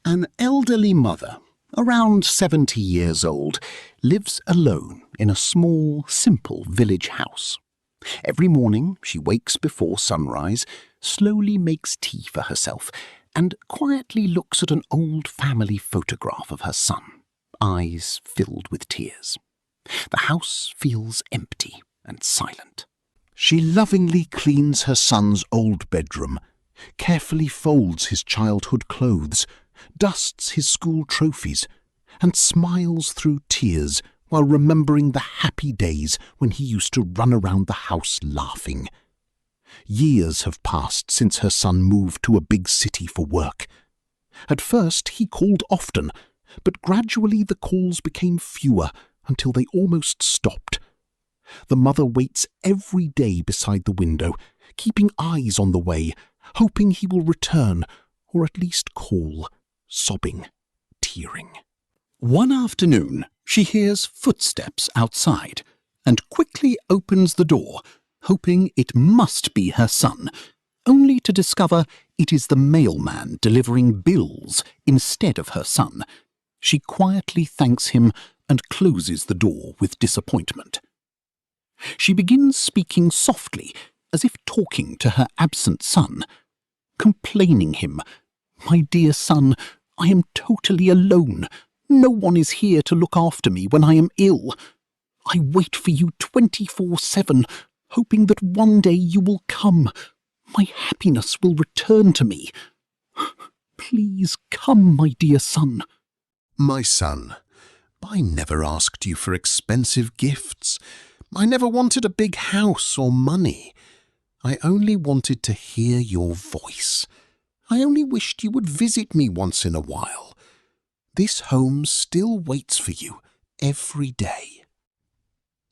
An elderly mother, around 70 years old, lives alone in a small, simple village house. Every morning she wakes before sunrise, slowly makes tea for herself, and quietly looks at an old family photograph of her son, eyes filled with tears. The house feels empty and silent. She lovingly cleans her son's old bedroom, carefully folds his childhood clothes, dusts his school trophies, and smiles through tears while remembering the happy days when he used to run around the house laughing. Years have passed since her son moved to a big city for work. At first he called often, but gradually the calls became fewer until they almost stopped. The mother waits every day beside the window, keeping eyes on the way, hoping he will return, or at least call, sobbing, tearing. One afternoon, she hears footsteps outside and quickly opens the door, hoping it must be her son, only to discover it is the mailman delivering bills instead of her son. She quietly thanks him and closes the door with disappointment. She begins speaking softly, as if talking to her absent son, complaining him, "My dear son, I am totally alone. No one is here to look after me when I am ill. I wait for you 24/7, hoping that one day you will come. My happiness will return to me. Please come, my dear son." My son, I never asked you for expensive gifts. I never wanted a big house or money. I only wanted to hear your voice. I only wished you would visit me once in a while. This home still waits for you every day.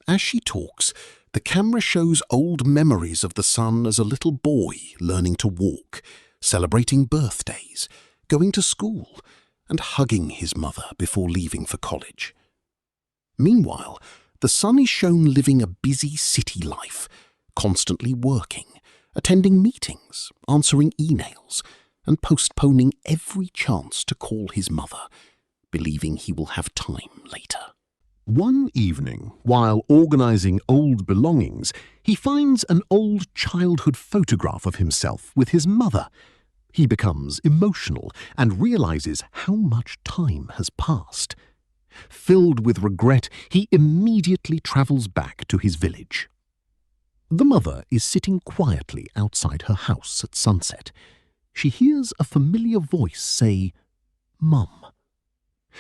As she talks, the camera shows old memories of the son as a little boy learning to walk, celebrating birthdays, going to school, and hugging his mother before leaving for college. Meanwhile, the son is shown living a busy city life, constantly working, attending meetings, answering emails, and postponing every chance to call his mother, believing he will have time later. One evening, while organizing old belongings, he finds an old childhood photograph of himself with his mother. He becomes emotional and realizes how much time has passed. Filled with regret, he immediately travels back to his village. The mother is sitting quietly outside her house at sunset. She hears a familiar voice say, "Mum."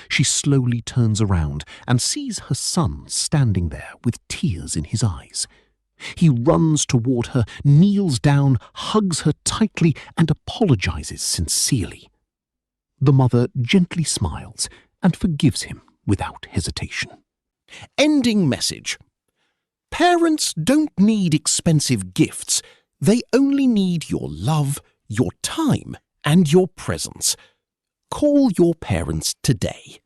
She slowly turns around and sees her son standing there with tears in his eyes. He runs toward her, kneels down, hugs her tightly, and apologizes sincerely. The mother gently smiles and forgives him without hesitation. Ending message. Parents don't need expensive gifts. They only need your love, your time, and your presence. Call your parents today.